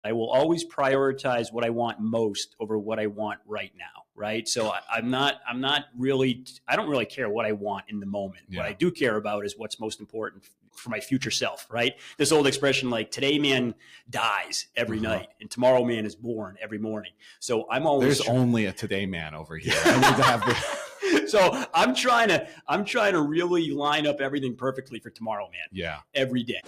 I will always prioritize what I want most over what I want right now. Right. So I don't really care what I want in the moment. Yeah. What I do care about is what's most important for my future self. Right. This old expression, like today man dies every night and tomorrow man is born every morning. So I'm always there's only a today man over here. I need to have So I'm trying to really line up everything perfectly for tomorrow, man. Yeah. Every day.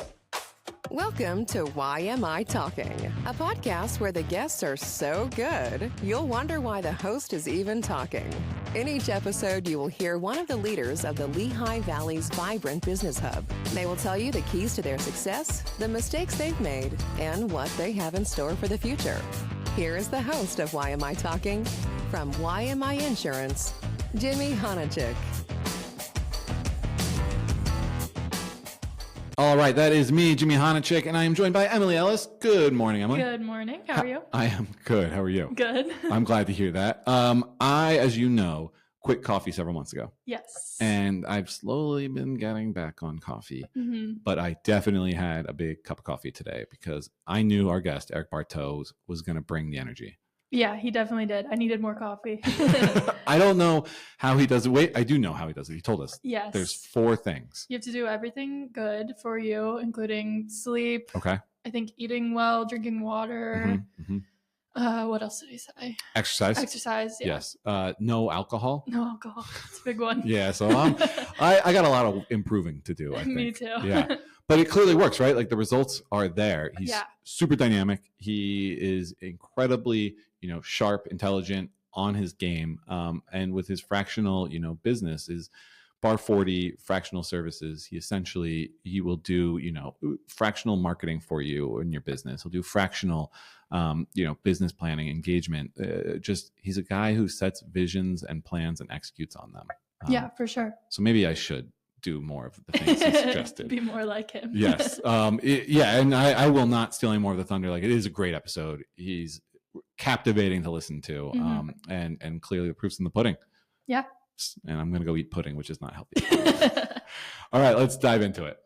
Welcome to YMI Talking, a podcast where the guests are so good, you'll wonder why the host is even talking. In each episode, you will hear one of the leaders of the Lehigh Valley's vibrant business hub. They will tell you the keys to their success, the mistakes they've made, and what they have in store for the future. Here is the host of YMI Talking, from YMI Insurance, Jimmy Honachik. All right, that is me, Jimmy Honachik, and I am joined by Emily Ellis. Good morning, Emily. Good morning. How are you? I am good. How are you? Good. I'm glad to hear that. I, as you know, quit coffee several months ago. Yes. And I've slowly been getting back on coffee, but I definitely had a big cup of coffee today because I knew our guest, Eric Bartosz, was going to bring the energy. Yeah, he definitely did. I needed more coffee. I don't know how he does it. Wait, I do know how he does it. He told us. Yes. There's 4 things. You have to do everything good for you, including sleep. Okay. I think eating well, drinking water. What else did he say? Exercise. Exercise, yeah. Yes. No alcohol. No alcohol. It's a big one. Yeah. So I got a lot of improving to do, I think. Me too. Yeah. But it clearly works, right? Like the results are there. He's Yeah. super dynamic. He is incredibly, sharp, intelligent, on his game. And with his fractional, business is BAR40 Fractional Services. He will do, fractional marketing for you in your business. He'll do fractional, business planning, engagement. He's a guy who sets visions and plans and executes on them. Yeah, for sure. So maybe I should do more of the things he suggested. Be more like him. Yes. And I will not steal any more of the thunder. Like, it is a great episode. He's captivating to listen to. And clearly the proof's in the pudding. Yeah. And I'm going to go eat pudding, which is not healthy. All right, let's dive into it.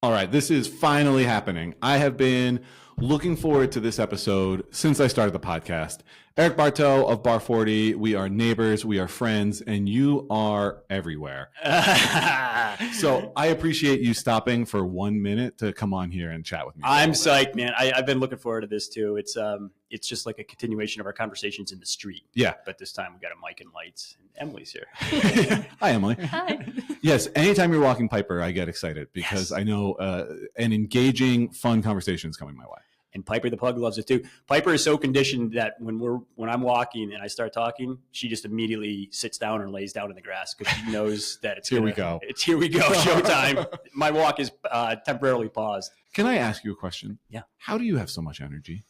All right, this is finally happening. I have been looking forward to this episode since I started the podcast. Eric Bartosz of BAR40. We are neighbors, we are friends, and you are everywhere. So I appreciate you stopping for 1 minute to come on here and chat with me. I'm psyched, man. I've been looking forward to this too. It's just like a continuation of our conversations in the street. Yeah. But this time we got a mic and lights, and Emily's here. Hi, Emily. Hi. Yes, anytime you're walking Piper, I get excited because I know an engaging, fun conversation is coming my way. And Piper the pug loves it too. Piper is so conditioned that when I'm walking and I start talking, she just immediately sits down or lays down in the grass because she knows that it's here we go. It's here we go. Showtime. My walk is temporarily paused. Can I ask you a question? Yeah. How do you have so much energy?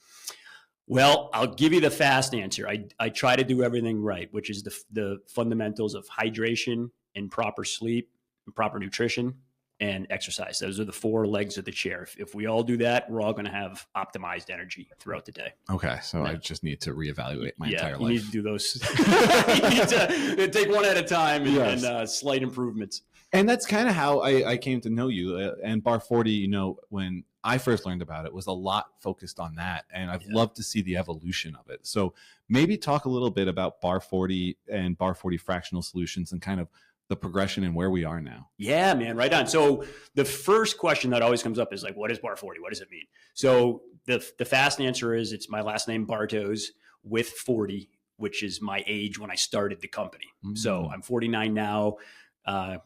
Well, I'll give you the fast answer. I try to do everything right, which is the fundamentals of hydration and proper sleep and proper nutrition and exercise. Those are the 4 legs of the chair. If we all do that, we're all going to have optimized energy throughout the day. Okay, so I just need to reevaluate my entire life. You need to do those. You need to take one at a time and slight improvements. And that's kind of how I came to know you. And BAR40, when I first learned about it, was a lot focused on that. And I've loved to see the evolution of it. So maybe talk a little bit about BAR40 and BAR40 Fractional Solutions and kind of the progression and where we are now. Yeah, man, right on. So the first question that always comes up is like, what is BAR40? What does it mean? So the fast answer is it's my last name, Bartosz, with 40, which is my age when I started the company. So I'm 49 now,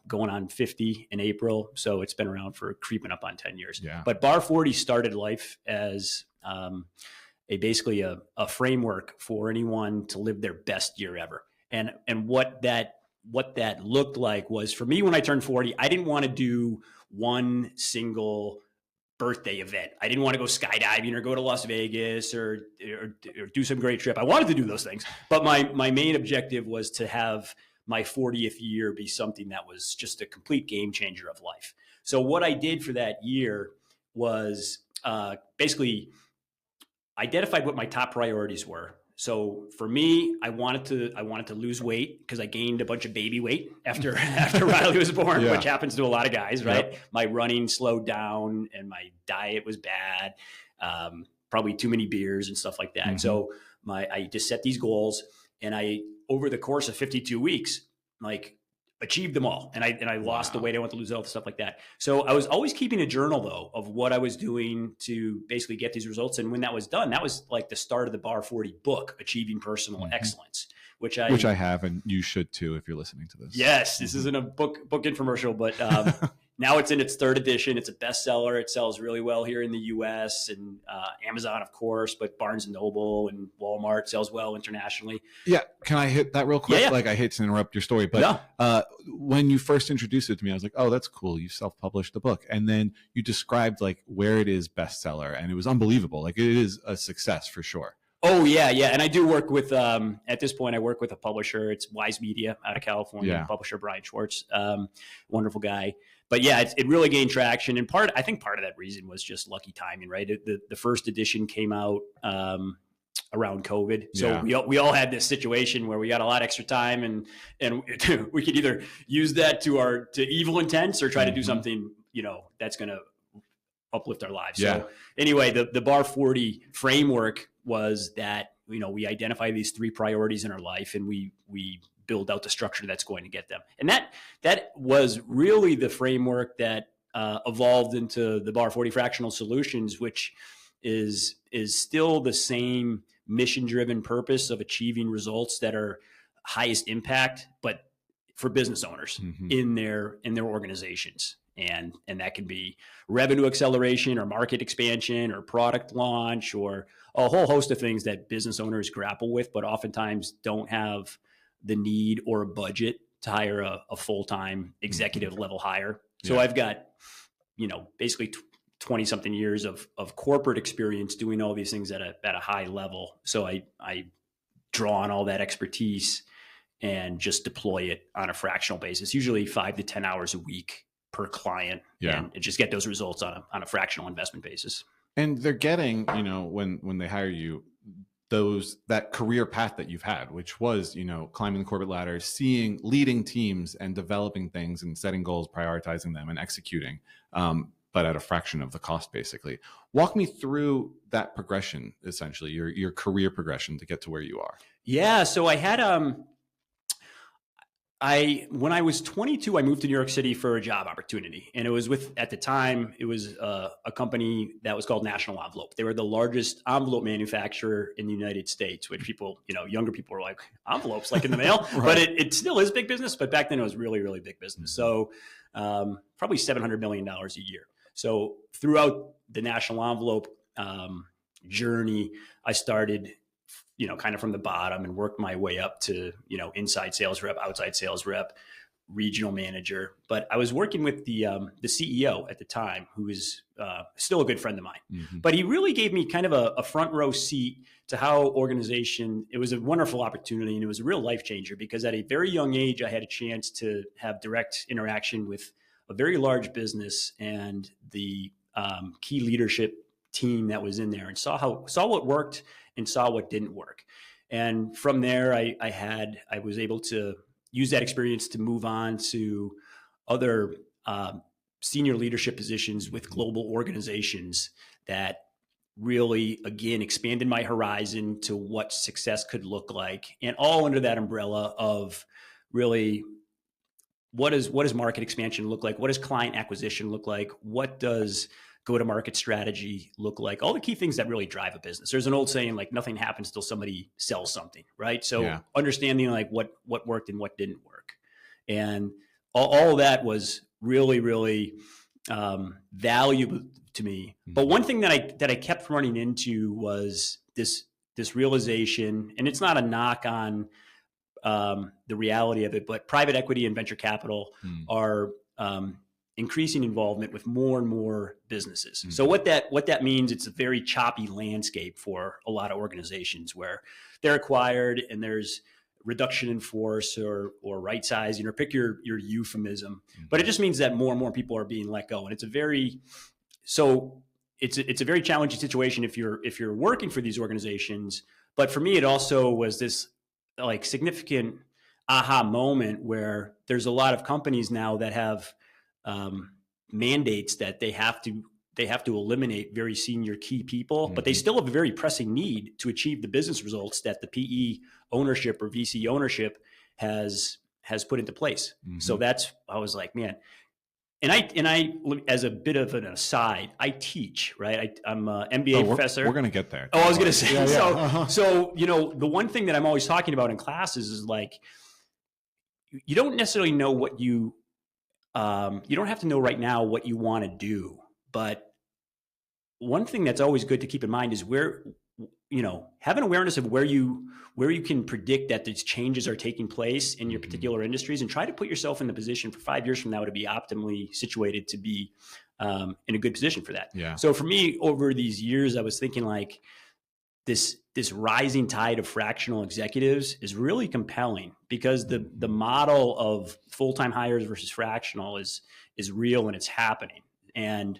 going on 50 in April. So it's been around for creeping up on 10 years. Yeah. But BAR40 started life as basically a framework for anyone to live their best year ever. And what that looked like was, for me, when I turned 40, I didn't want to do one single birthday event. I didn't want to go skydiving or go to Las Vegas or do some great trip. I wanted to do those things, but my main objective was to have my 40th year be something that was just a complete game changer of life. So what I did for that year was basically identified what my top priorities were So for me, I wanted to lose weight because I gained a bunch of baby weight after Riley was born, which happens to a lot of guys, right? Yep. My running slowed down and my diet was bad. Probably too many beers and stuff like that. Mm-hmm. So I just set these goals, and I, over the course of 52 weeks, like achieved them all. And I lost the weight I wanted to lose, all the stuff like that. So I was always keeping a journal though of what I was doing to basically get these results. And when that was done, that was like the start of the BAR40 book, Achieving Personal Excellence, which I have, and you should too if you're listening to this. Yes, this isn't a book infomercial, but now it's in its 3rd edition. It's a bestseller. It sells really well here in the U.S. and Amazon, of course, but Barnes & Noble and Walmart sells well internationally. Yeah. Can I hit that real quick? Yeah. Like, I hate to interrupt your story, but when you first introduced it to me, I was like, oh, that's cool. You self-published the book. And then you described like where it is bestseller, and it was unbelievable. Like, it is a success for sure. Oh, yeah. And I do work with, at this point, I work with a publisher. It's Wise Media out of California, publisher Brian Schwartz, wonderful guy. But yeah, it really gained traction. And I think part of that reason was just lucky timing, right? The first edition came out around COVID. So we all had this situation where we got a lot of extra time, and we could either use that to evil intents or try to do something, that's going to uplift our lives. Yeah. So anyway, the BAR40 framework was that, we identify these 3 priorities in our life, and we build out the structure that's going to get them. And that was really the framework that evolved into the BAR40 Fractional Solutions, which is still the same mission-driven purpose of achieving results that are highest impact, but for business owners in their organizations. And that can be revenue acceleration or market expansion or product launch or a whole host of things that business owners grapple with, but oftentimes don't have the need or a budget to hire a full-time executive level hire. So I've got, basically 20 something years of corporate experience doing all these things at a high level. So I draw on all that expertise and just deploy it on a fractional basis, usually 5 to 10 hours a week per client, and just get those results on a fractional investment basis. And they're getting, when they hire you, that career path that you've had, which was, climbing the corporate ladder, leading teams and developing things and setting goals, prioritizing them and executing, but at a fraction of the cost, basically. Walk me through that progression, essentially, your career progression to get to where you are. Yeah. So I had, when I was 22, I moved to New York City for a job opportunity. And it was at the time, it was a company that was called National Envelope. They were the largest envelope manufacturer in the United States, which people, younger people were like, envelopes, like in the mail. Right. But it still is big business. But back then it was really, really big business. So probably $700 million a year. So throughout the National Envelope journey, I started kind of from the bottom and worked my way up to, inside sales rep, outside sales rep, regional manager. But I was working with the CEO at the time, who is still a good friend of mine. But he really gave me kind of a front row seat to how it was a wonderful opportunity, and it was a real life changer, because at a very young age, I had a chance to have direct interaction with a very large business and the key leadership team that was in there, and saw what worked and saw what didn't work. And from there, I was able to use that experience to move on to other senior leadership positions with global organizations that really, again, expanded my horizon to what success could look like, and all under that umbrella of really, what does market expansion look like? What does client acquisition look like? What does go-to-market strategy look like? All the key things that really drive a business. There's an old saying, like, nothing happens till somebody sells something, right? So understanding like what worked and what didn't work. And all of that was really, really valuable to me. But one thing that I kept running into was this realization, and it's not a knock on the reality of it, but private equity and venture capital are increasing involvement with more and more businesses. So what that means, it's a very choppy landscape for a lot of organizations where they're acquired and there's reduction in force or right sizing, or pick your euphemism. But it just means that more and more people are being let go. And it's a very challenging situation if you're working for these organizations, But for me, it also was this like significant aha moment where there's a lot of companies now that have mandates that they have to eliminate very senior key people, but they still have a very pressing need to achieve the business results that the PE ownership or VC ownership has put into place. So I was like, man. And I, as a bit of an aside, I teach, right? I'm an MBA professor. We're going to get there. Oh, I was going to say, so, the one thing that I'm always talking about in classes is like, you don't necessarily know what you don't have to know right now what you want to do. But one thing that's always good to keep in mind is have an awareness of where you can predict that these changes are taking place in your particular industries, and try to put yourself in the position for 5 years from now to be optimally situated to be in a good position for that. Yeah. So for me, over these years, I was thinking like this rising tide of fractional executives is really compelling, because the model of full-time hires versus fractional is real and it's happening. And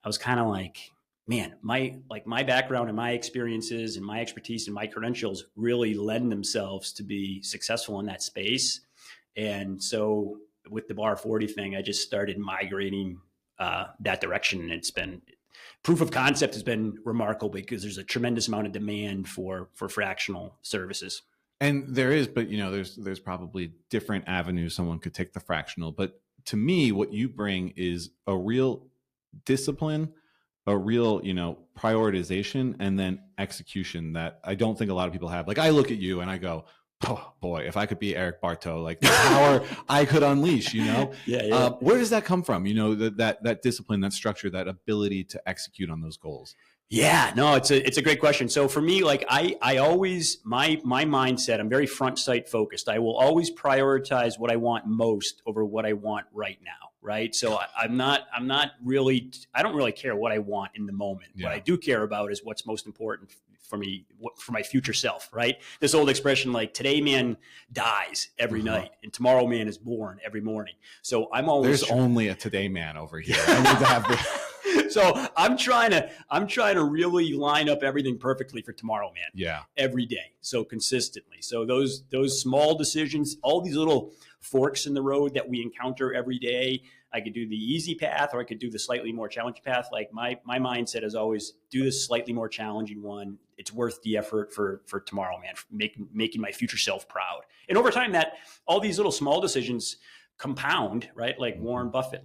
I was kind of like, man, my background and my experiences and my expertise and my credentials really lend themselves to be successful in that space. And so with the BAR40 thing, I just started migrating that direction. And it's been, proof of concept has been remarkable, because there's a tremendous amount of demand for fractional services. And there is, but there's probably different avenues someone could take the fractional. But to me, what you bring is a real discipline, a real, prioritization, and then execution that I don't think a lot of people have. Like, I look at you and I go, oh boy, if I could be Eric Bartosz, like the power I could unleash, Yeah. Where does that come from? That discipline, that structure, that ability to execute on those goals. Yeah, no, it's a great question. So for me, like I always, my mindset, I'm very front sight focused. I will always prioritize what I want most over what I want right now. Right. So I don't really care what I want in the moment. Yeah. What I do care about is what's most important for me, for my future self. Right. This old expression, like, today man dies every night and tomorrow man is born every morning. So there's only a today man over here. I need to have So I'm trying to really line up everything perfectly for tomorrow, man. Yeah. Every day. So consistently. So those small decisions, all these little forks in the road that we encounter every day, I could do the easy path, or I could do the slightly more challenging path. Like my mindset is always do this slightly more challenging one. It's worth the effort for tomorrow, man, for making my future self proud. And over time, that all these little small decisions compound, right? Like Warren Buffett,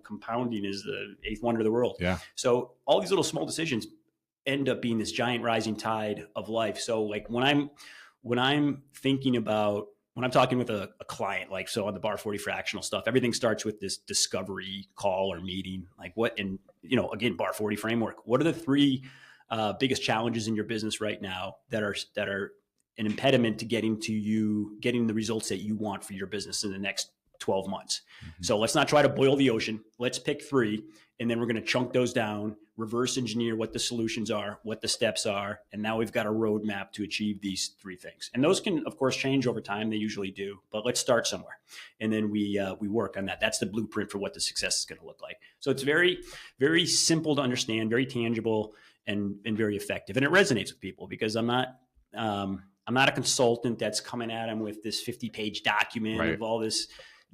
compounding is the eighth wonder of the world. Yeah. So all these little small decisions end up being this giant rising tide of life. So like when I'm thinking about, when I'm talking with a client, like, so on the BAR40 fractional stuff, everything starts with this discovery call or meeting, like again, BAR40 framework. What are the three biggest challenges in your business right now that are an impediment to getting the results that you want for your business in the next 12 months. So let's not try to boil the ocean. Let's pick three, and then we're going to chunk those down, reverse engineer what the solutions are, what the steps are. And now we've got a roadmap to achieve these three things. And those can, of course, change over time. They usually do, but let's start somewhere. And then we work on that. That's the blueprint for what the success is going to look like. So it's very, very simple to understand, very tangible, and very effective. And it resonates with people, because I'm not a consultant that's coming at them with this 50-page document of all this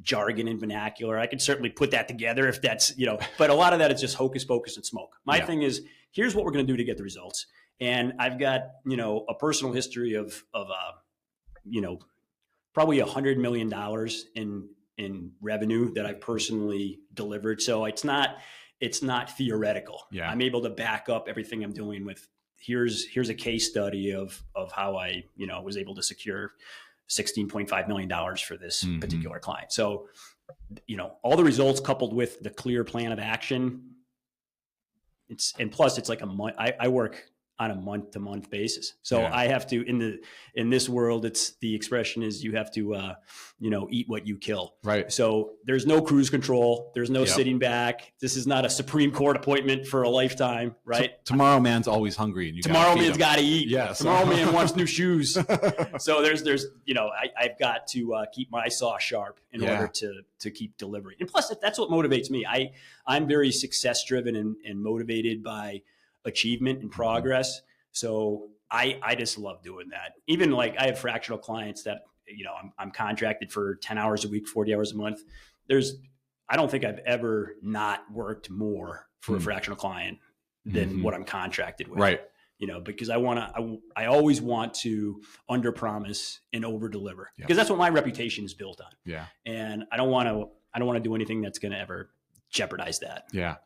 jargon and vernacular. I could certainly put that together if that's, but a lot of that is just hocus pocus and smoke. My thing is, here's what we're going to do to get the results. And I've got, a personal history of probably $100 million in revenue that I've personally delivered. So it's not theoretical. Yeah. I'm able to back up everything I'm doing with, here's a case study of how I, was able to secure $16.5 million for this particular client. So, all the results coupled with the clear plan of action, plus it's like a month. I work on a month-to-month basis. So I have to, in this world, it's, the expression is, you have to, eat what you kill. Right. So there's no cruise control. There's no sitting back. This is not a Supreme Court appointment for a lifetime, right? Tomorrow man's always hungry, and tomorrow man's got to eat. Yes. Tomorrow man wants new shoes. So there's, I've got to keep my saw sharp in order to keep delivering. And plus, that's what motivates me. I'm very success driven and motivated by achievement and progress. So I just love doing that. Even like I have fractional clients that, I'm contracted for 10 hours a week, 40 hours a month. I don't think I've ever not worked more for a fractional client than what I'm contracted with. Right. Because I always want to under promise and over deliver, because that's what my reputation is built on. Yeah. And I don't want to do anything that's going to ever jeopardize that. Yeah.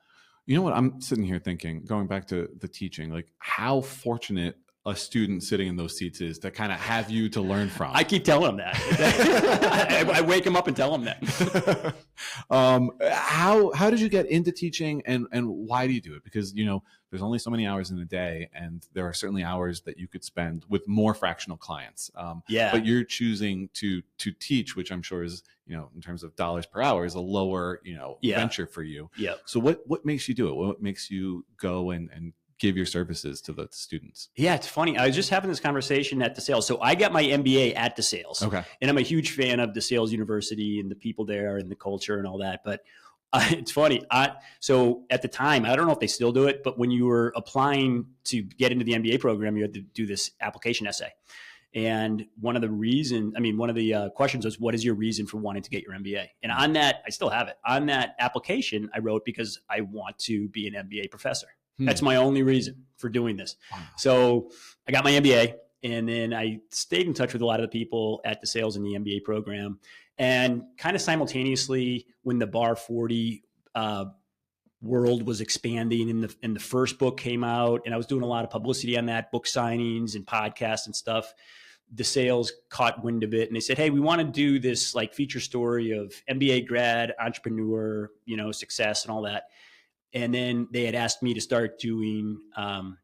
You know what? I'm sitting here thinking, going back to the teaching, like how fortunate a student sitting in those seats is to kind of have you to learn from. I keep telling them that. I wake them up and tell them that. How did you get into teaching, and why do you do it? Because, there's only so many hours in a day, and there are certainly hours that you could spend with more fractional clients. But you're choosing to teach, which I'm sure is, in terms of dollars per hour, is a lower, venture for you. Yeah. So what makes you do it? What makes you go and give your services to the students? Yeah, it's funny. I was just having this conversation at DeSales. So I got my MBA at DeSales. Okay. And I'm a huge fan of DeSales University and the people there and the culture and all that. But it's funny. So at the time, I don't know if they still do it, but when you were applying to get into the MBA program, you had to do this application essay. And one of the questions was, what is your reason for wanting to get your MBA? And on that, I still have it. On that application, I wrote, because I want to be an MBA professor. That's my only reason for doing this. Wow. So I got my MBA, and then I stayed in touch with a lot of the people at DeSales in the MBA program. And kind of simultaneously, when the BAR40 world was expanding and the first book came out, and I was doing a lot of publicity on that, book signings and podcasts and stuff, DeSales caught wind of it, and they said, hey, we want to do this like feature story of MBA grad, entrepreneur, success and all that. And then they had asked me to start doing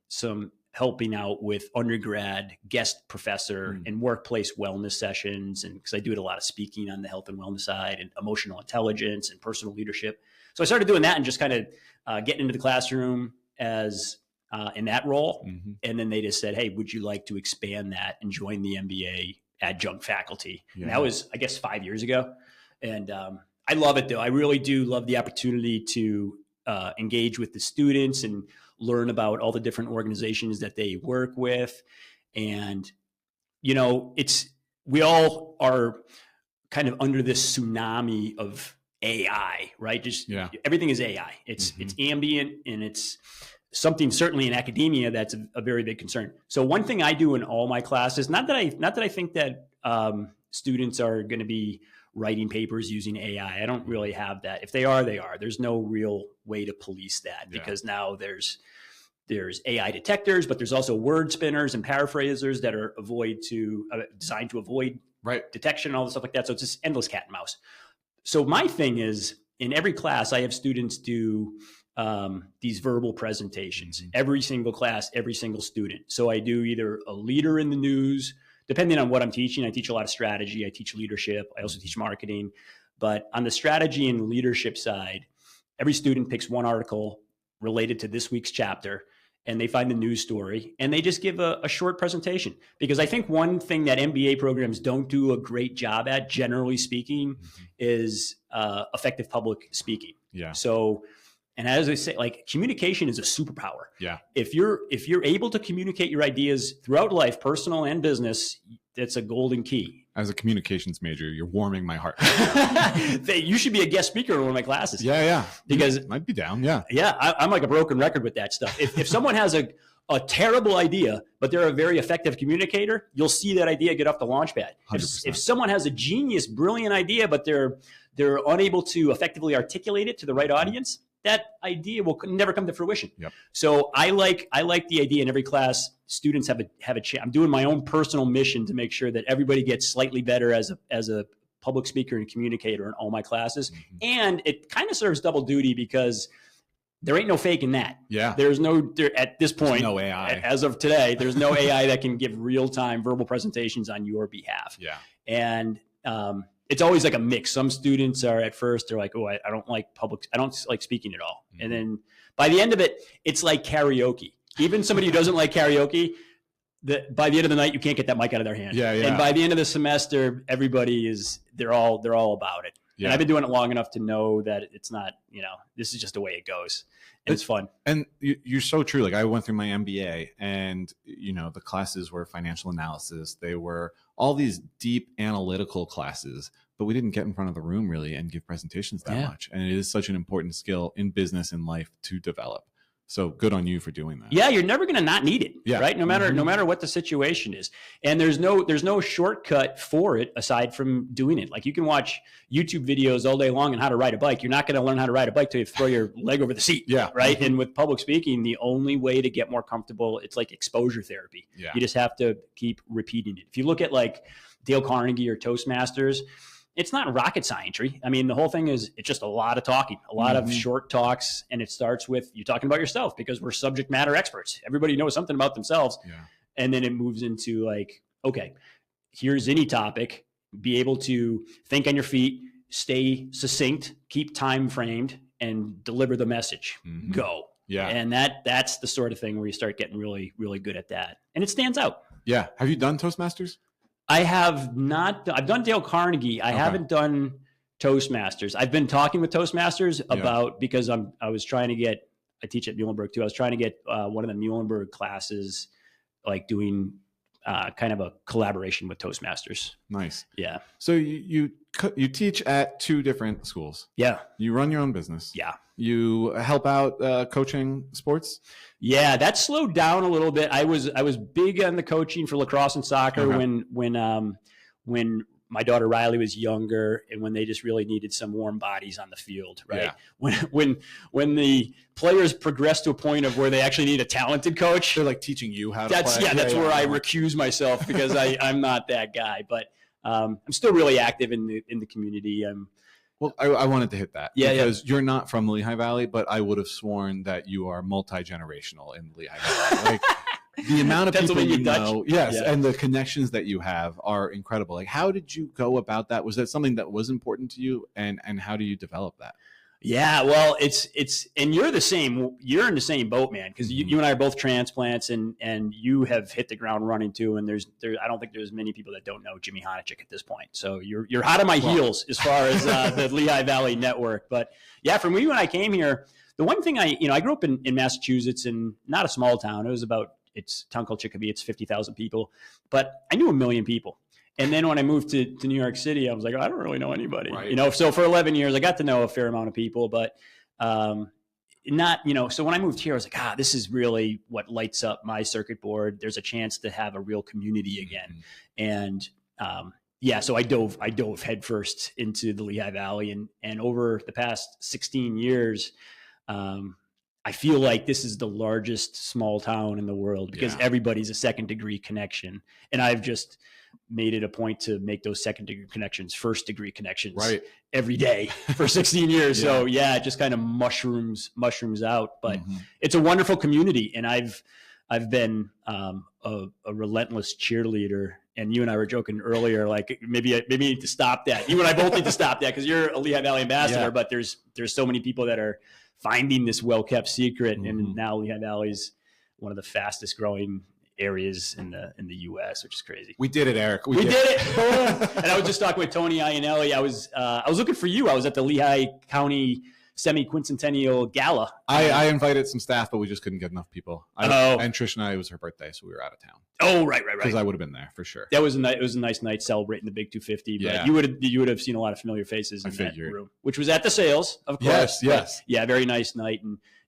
some helping out with undergrad guest professor and workplace wellness sessions. And because I do a lot of speaking on the health and wellness side and emotional intelligence and personal leadership. So I started doing that and just kind of getting into the classroom as in that role. Mm-hmm. And then they just said, hey, would you like to expand that and join the MBA adjunct faculty? Yeah. And that was, I guess, 5 years ago. And I love it, though. I really do love the opportunity to engage with the students and learn about all the different organizations that they work with. And, we all are kind of under this tsunami of AI, right? Everything is AI. It's ambient, and it's something certainly in academia that's a very big concern. So one thing I do in all my classes, not that I think that students are going to be writing papers using AI. I don't really have that. If they are, they are. There's no real way to police that, because now there's AI detectors, but there's also word spinners and paraphrasers that are designed to avoid detection and all the stuff like that. So it's just endless cat and mouse. So my thing is, in every class, I have students do these verbal presentations. Mm-hmm. Every single class, every single student. So I do either a leader in the news. Depending on what I'm teaching, I teach a lot of strategy. I teach leadership. I also teach marketing. But on the strategy and leadership side, every student picks one article related to this week's chapter, and they find the news story, and they just give a short presentation. Because I think one thing that MBA programs don't do a great job at, generally speaking, is effective public speaking. Yeah. So, and as I say, like, communication is a superpower. Yeah. If you're able to communicate your ideas throughout life, personal and business, that's a golden key. As a communications major, you're warming my heart. You should be a guest speaker in one of my classes. Yeah. Because might be down. Yeah. Yeah. I'm like a broken record with that stuff. If someone has a terrible idea, but they're a very effective communicator, you'll see that idea get off the launch pad. If someone has a genius, brilliant idea, but they're unable to effectively articulate it to the right audience, that idea will never come to fruition. Yep. So I like the idea in every class. Students have a chance. I'm doing my own personal mission to make sure that everybody gets slightly better as a public speaker and communicator in all my classes. Mm-hmm. And it kind of serves double duty, because there ain't no faking that. Yeah. At this point, no AI. As of today, there's no AI that can give real-time verbal presentations on your behalf. Yeah. And it's always like a mix. Some students are at first, they're like, oh, I don't like I don't like speaking at all. Mm-hmm. And then by the end of it, it's like karaoke. Even somebody who doesn't like karaoke, by the end of the night, you can't get that mic out of their hand. Yeah. And by the end of the semester, everybody they're all about it. And I've been doing it long enough to know that it's not, this is just the way it goes. And it's fun. And you're so true. Like I went through my MBA and, the classes were financial analysis. They were all these deep analytical classes, but we didn't get in front of the room really and give presentations that much. And it is such an important skill in business and life to develop. So good on you for doing that. Yeah, you're never going to not need it, right? No matter what the situation is. And there's no shortcut for it aside from doing it. Like you can watch YouTube videos all day long on how to ride a bike. You're not going to learn how to ride a bike till you throw your leg over the seat, right? And with public speaking, the only way to get more comfortable, it's like exposure therapy. Yeah. You just have to keep repeating it. If you look at like Dale Carnegie or Toastmasters, it's not rocket science. I mean, the whole thing is it's just a lot of talking, a lot of short talks. And it starts with you talking about yourself because we're subject matter experts. Everybody knows something about themselves. Yeah. And then it moves into like, okay, here's any topic, be able to think on your feet, stay succinct, keep time framed, and deliver the message. Go. Yeah. And that's the sort of thing where you start getting really, really good at that. And it stands out. Yeah. Have you done Toastmasters? I have not. I've done Dale Carnegie. I haven't done Toastmasters. I've been talking with Toastmasters about because I was trying to get. I teach at Muhlenberg too. I was trying to get one of the Muhlenberg classes, like doing kind of a collaboration with Toastmasters. Nice. Yeah. So you teach at 2 different schools. Yeah. You run your own business. Yeah. You help out coaching sports. Yeah, that slowed down a little bit. I was big on the coaching for lacrosse and soccer when my daughter Riley was younger and when they just really needed some warm bodies on the field, right? Yeah. When the players progress to a point of where they actually need a talented coach, they're like teaching you how to play. Yeah, that's where I recuse myself because I'm not that guy. But I'm still really active in the community. Well, I wanted to hit that because you're not from the Lehigh Valley, but I would have sworn that you are multi-generational in the Lehigh Valley. Like the amount of people you know, and the connections that you have are incredible. Like, how did you go about that? Was that something that was important to you, and how do you develop that? Yeah, well, it's and you're in the same boat, man, because you and I are both transplants, and you have hit the ground running too. And I don't think there's many people that don't know Jimmy Honachik at this point. So you're hot on my heels as far as the Lehigh Valley network. But yeah, for me when I came here, the one thing I grew up in Massachusetts, and not a small town. It's a town called Chicopee. It's 50,000 people, but I knew 1 million people. And then when I moved to New York City, I was like, I don't really know anybody, right. So for 11 years, I got to know a fair amount of people, but so when I moved here, I was like, this is really what lights up my circuit board. There's a chance to have a real community again. And so I dove headfirst into the Lehigh Valley, and over the past 16 years, I feel like this is the largest small town in the world because everybody's a second degree connection. And I've just made it a point to make those second degree connections first degree connections every day for 16 years. So it just kind of mushrooms out, but it's a wonderful community. And I've been a relentless cheerleader. And you and I were joking earlier, like maybe you need to stop that. You and I both need to stop that because you're a Lehigh Valley ambassador, but there's so many people that are finding this well-kept secret. And now Lehigh Valley is one of the fastest growing areas in the U.S., which is crazy. We did it, Eric. We did it. And I was just talking with Tony Iannelli. I was looking for you. I was at the Lehigh County semi-quincentennial gala. I invited some staff, but we just couldn't get enough people. And Trish and I, it was her birthday, so we were out of town. Oh, right. Because I would have been there for sure. It was a nice night celebrating the Big 250. But you would have seen a lot of familiar faces in that room, which was at the sales, of course. Yes. Yeah, very nice night.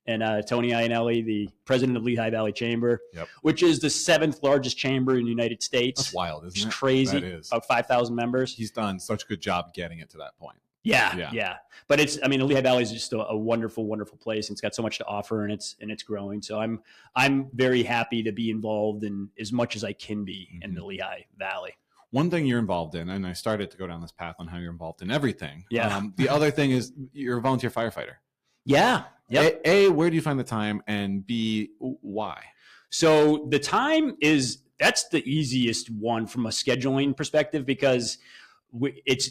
And Tony Iannelli, the president of Lehigh Valley Chamber, which is the 7th largest chamber in the United States. That's wild, isn't it? It's crazy. That is. About 5,000 members. He's done such a good job getting it to that point. Yeah. But the Lehigh Valley is just a wonderful, wonderful place. And it's got so much to offer, and it's growing. So I'm very happy to be involved in as much as I can be in the Lehigh Valley. One thing you're involved in, and I started to go down this path on how you're involved in everything. Yeah. The other thing is you're a volunteer firefighter. Yeah. Yep. A, where do you find the time? And B, why? So the time that's the easiest one from a scheduling perspective because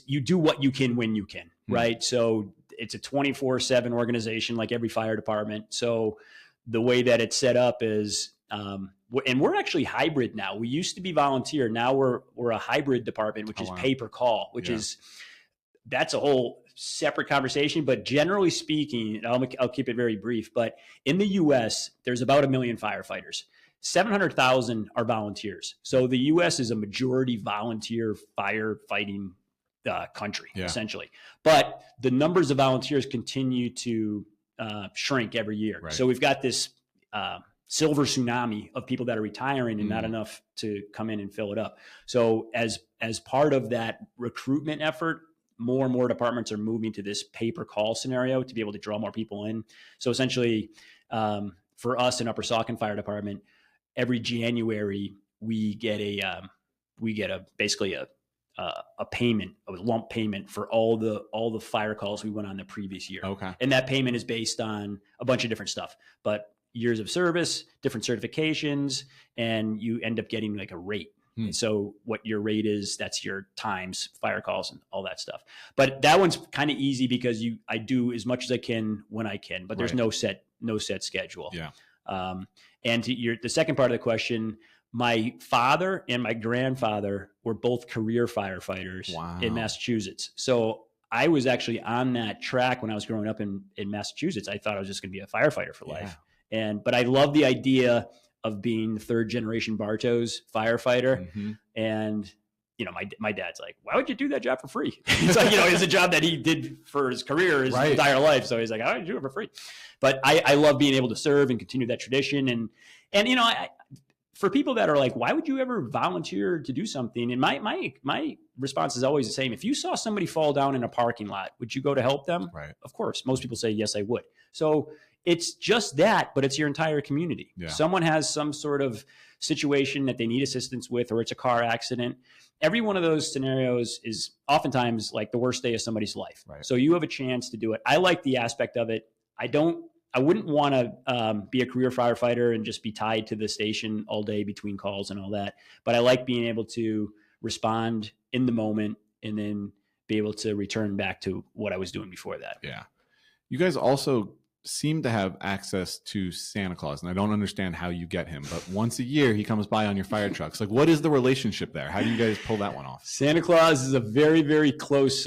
you do what you can when you can, right? So it's a 24/7 organization like every fire department. So the way that it's set up is, and we're actually hybrid now. We used to be volunteer. Now we're a hybrid department, which is pay per call, which is, that's a whole separate conversation, but generally speaking, I'll keep it very brief, but in the US, there's about 1 million firefighters. 700,000 are volunteers. So the US is a majority volunteer firefighting country, essentially. But the numbers of volunteers continue to shrink every year. Right. So we've got this silver tsunami of people that are retiring and not enough to come in and fill it up. So as part of that recruitment effort, more and more departments are moving to this pay-per-call scenario to be able to draw more people in. So essentially, for us in Upper Saucon Fire Department, every January we get basically a payment, a lump payment for all the fire calls we went on the previous year. Okay. And that payment is based on a bunch of different stuff, but years of service, different certifications, and you end up getting like a rate. And so what your rate is, that's your times fire calls and all that stuff. But that one's kind of easy because I do as much as I can when I can, but there's no set schedule. Yeah. And to the second part of the question, my father and my grandfather were both career firefighters in Massachusetts. So I was actually on that track when I was growing up in Massachusetts. I thought I was just going to be a firefighter for life. But I love the idea of being the third generation Bartosz firefighter. And, my dad's like, why would you do that job for free? It's like, it's a job that he did for his career, his entire life. So he's like, I would do it for free. But I love being able to serve and continue that tradition. And for people that are like, why would you ever volunteer to do something? And my response is always the same. If you saw somebody fall down in a parking lot, would you go to help them? Right. Of course. Most people say, yes, I would. So it's just that, but it's your entire community. Yeah. Someone has some sort of situation that they need assistance with, or it's a car accident. Every one of those scenarios is oftentimes like the worst day of somebody's life. Right. So you have a chance to do it. I like the aspect of it. I wouldn't want to be a career firefighter and just be tied to the station all day between calls and all that. But I like being able to respond in the moment and then be able to return back to what I was doing before that. Yeah. You guys also seem to have access to Santa Claus, and I don't understand how you get him, but once a year he comes by on your fire trucks. Like, what is the relationship there? How do you guys pull that one off? Santa Claus is a very, very close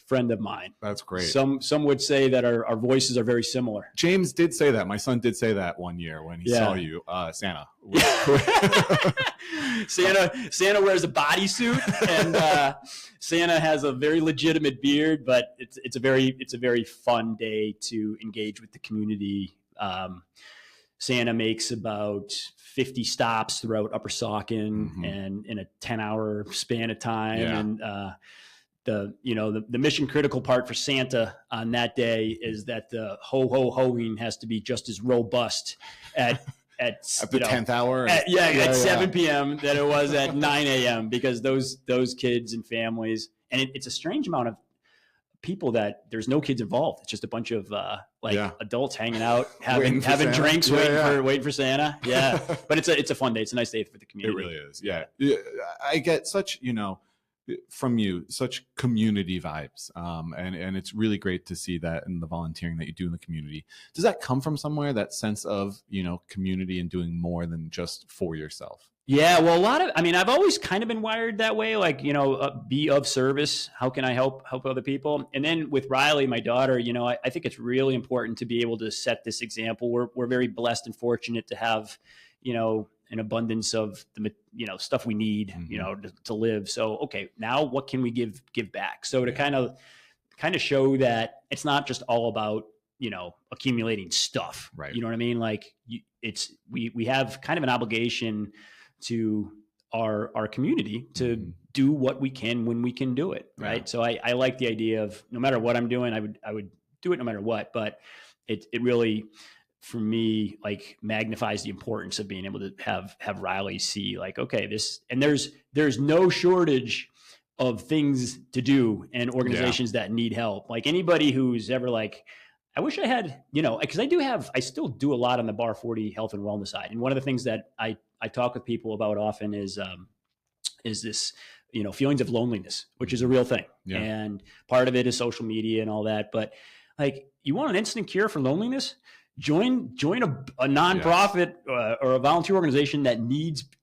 friend of mine. That's great. Some would say that our voices are very similar. James did say that. My son did say that one year when he saw you. Santa. Santa wears a bodysuit, and Santa has a very legitimate beard, but it's a very fun day to engage with the community. Santa makes about 50 stops throughout Upper Saucon and in a 10-hour span of time. Yeah. And the mission critical part for Santa on that day is that the hoing has to be just as robust at the 10th hour. At 7 p.m. than it was at 9 a.m. because those kids and families, and it's a strange amount of people that there's no kids involved. It's just a bunch of adults hanging out, having drinks, waiting for Santa. Yeah. But it's a fun day. It's a nice day for the community. It really is. Yeah. I get such, from you, such community vibes. And it's really great to see that in the volunteering that you do in the community. Does that come from somewhere, that sense of, community and doing more than just for yourself? Yeah, well, I've always kind of been wired that way, like, be of service. How can I help other people? And then with Riley, my daughter, I think it's really important to be able to set this example. We're very blessed and fortunate to have, an abundance of the, stuff we need, to live. So, okay, now what can we give back? So to kind of show that it's not just all about, accumulating stuff, right? You know what I mean? Like we have kind of an obligation to our community to do what we can when we can do it. Right. Yeah. So I like the idea of no matter what I'm doing, I would do it no matter what, but it really, for me, like magnifies the importance of being able to have Riley see like, okay, and there's no shortage of things to do and organizations that need help. Like anybody who's ever like, I wish I had, because I still do a lot on the BAR40 health and wellness side. And one of the things that I talk with people about often is this, feelings of loneliness, which is a real thing. Yeah. And part of it is social media and all that. But like, you want an instant cure for loneliness? Join a nonprofit or a volunteer organization that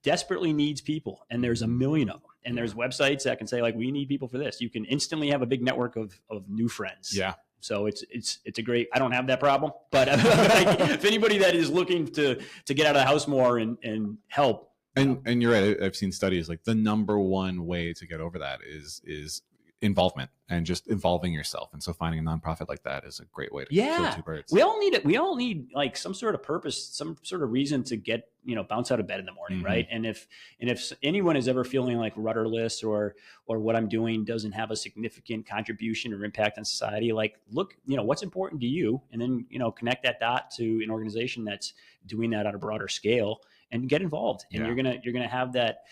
desperately needs people. And there's a million of them. And there's websites that can say like, we need people for this. You can instantly have a big network of new friends. Yeah. So it's a great, I don't have that problem, but if anybody that is looking to get out of the house more and help. And you're right. I've seen studies like the number one way to get over that is involvement and just involving yourself. And so finding a nonprofit like that is a great way to kill two birds. We all need it. We all need like some sort of purpose, some sort of reason to get, bounce out of bed in the morning. Mm-hmm. Right. And if anyone is ever feeling like rudderless or what I'm doing doesn't have a significant contribution or impact on society, like look, what's important to you, and then, connect that dot to an organization that's doing that on a broader scale and get involved. And you're going to have that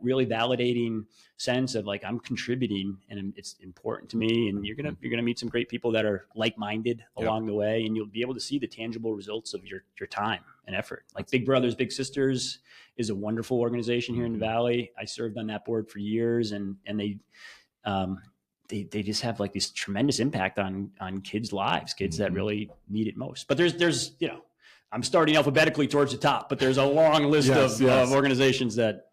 really validating sense of like, I'm contributing and it's important to me. And you're going to meet some great people that are like-minded along the way. And you'll be able to see the tangible results of your time and effort. Like Big Brothers, Big Sisters is a wonderful organization here in the Valley. I served on that board for years, and they just have like this tremendous impact on kids' lives, kids that really need it most. But there's I'm starting alphabetically towards the top, but there's a long list of organizations that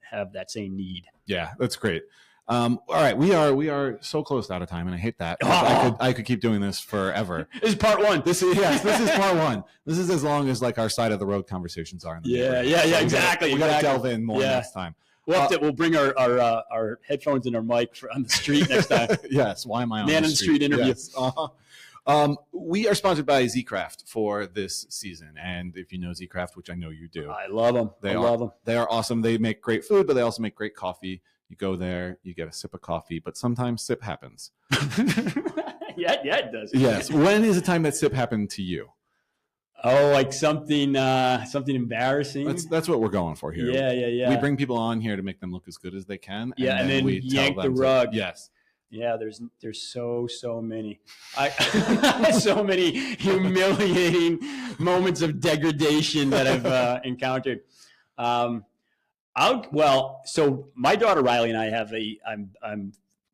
have that same need. Yeah, that's great. All right, we are so close out of time, and I hate that. I could keep doing this forever. This is part one. This is part one. This is as long as like our side of the road conversations are. Yeah, exactly. We got to delve in more next time. We'll bring our headphones and our mic on the street next time. Yes, why am I on Man the on the street interview? Yes. We are sponsored by Zcraft for this season, and if you know Zcraft, which I know you do, I love them. I love them. They are awesome. They make great food, but they also make great coffee. You go there, you get a sip of coffee, but sometimes sip happens. yeah, it does. Yes. When is the time that sip happened to you? Oh, like something embarrassing. That's what we're going for here. Yeah. We bring people on here to make them look as good as they can. And then we yank the rug. Yes. Yeah, there's so many, so many humiliating moments of degradation that I've encountered. So my daughter Riley and I have I'm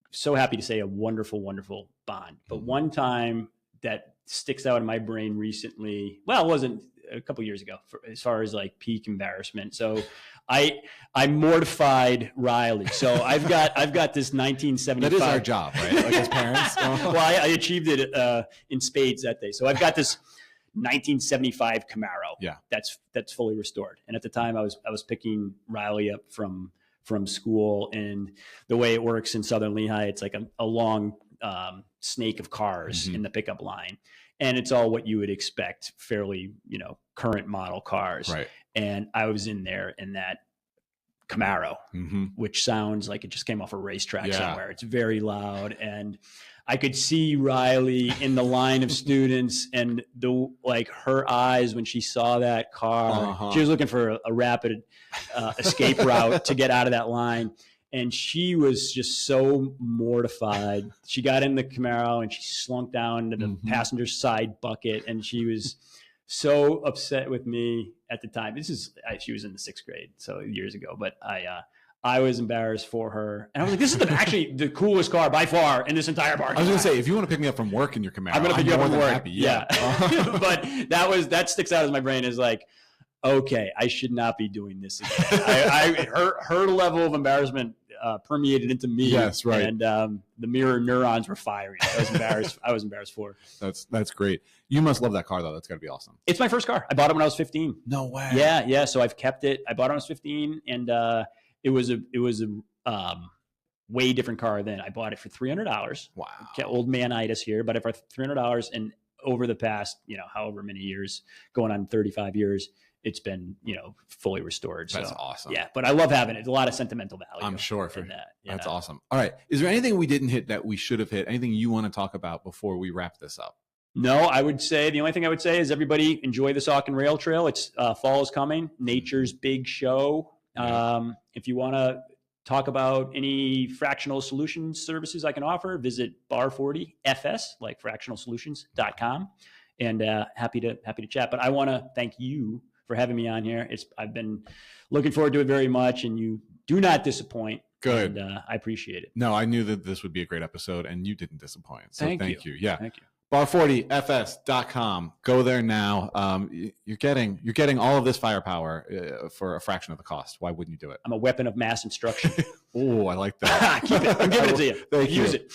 so happy to say a wonderful bond. But one time that sticks out in my brain recently, well, it wasn't a couple years ago, as far as like peak embarrassment. So I mortified Riley. So I've got this 1975. That is our job, right? Like as parents. Well, I achieved it in spades that day. So I've got this 1975 Camaro. Yeah. That's fully restored. And at the time I was picking Riley up from school, and the way it works in Southern Lehigh, it's like a long snake of cars in the pickup line. And it's all what you would expect, fairly, current model cars. Right. And I was in there in that Camaro, which sounds like it just came off a racetrack somewhere. It's very loud. And I could see Riley in the line of students, and her eyes when she saw that car. She was looking for a rapid escape route to get out of that line. And she was just so mortified. She got in the Camaro and she slunk down to the passenger side bucket, and she was so upset with me at the time. She was in the 6th grade, so years ago. But I was embarrassed for her, and I was like, "This is actually the coolest car by far in this entire parking lot." I was going to say, if you want to pick me up from work in your Camaro, I'm going to pick you up from work. Happy. Yeah. But that sticks out as my brain is like, okay, I should not be doing this again. Her level of embarrassment permeated into me. Yes, right. And the mirror neurons were firing. I was embarrassed for her. That's great. You must love that car though. That's got to be awesome. It's my first car. I bought it when I was 15. No way. Yeah. So I've kept it. I bought it when I was 15, and it was a way different car then. I bought it for $300. Wow. Old man-itis here, but for $300, and over the past, however many years, going on 35 years, it's been, fully restored. That's awesome. Yeah, but I love having it. A lot of sentimental value. I'm sure for that. That's awesome. All right. Is there anything we didn't hit that we should have hit? Anything you want to talk about before we wrap this up? No, I would say the only thing I would say is everybody enjoy the Saucon Rail Trail. It's fall is coming. Nature's big show. If you want to talk about any fractional solutions services I can offer, visit BAR40 FS, like fractionalsolutions.com, and happy to chat. But I want to thank you for having me on here. I've been looking forward to it very much, and you do not disappoint. Good. And I appreciate it. No, I knew that this would be a great episode, and you didn't disappoint. So thank you. Yeah. Thank you. BAR40FS.com. Go there now. You're getting all of this firepower for a fraction of the cost. Why wouldn't you do it? I'm a weapon of mass instruction. Oh, I like that. Keep it. I'm giving it to you. Thank you. Use it.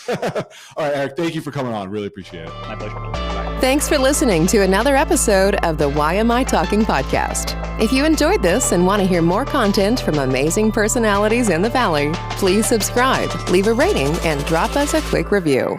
All right, Eric, thank you for coming on. Really appreciate it. My pleasure. Bye. Thanks for listening to another episode of the YMI Talking podcast. If you enjoyed this and want to hear more content from amazing personalities in the Valley, please subscribe, leave a rating, and drop us a quick review.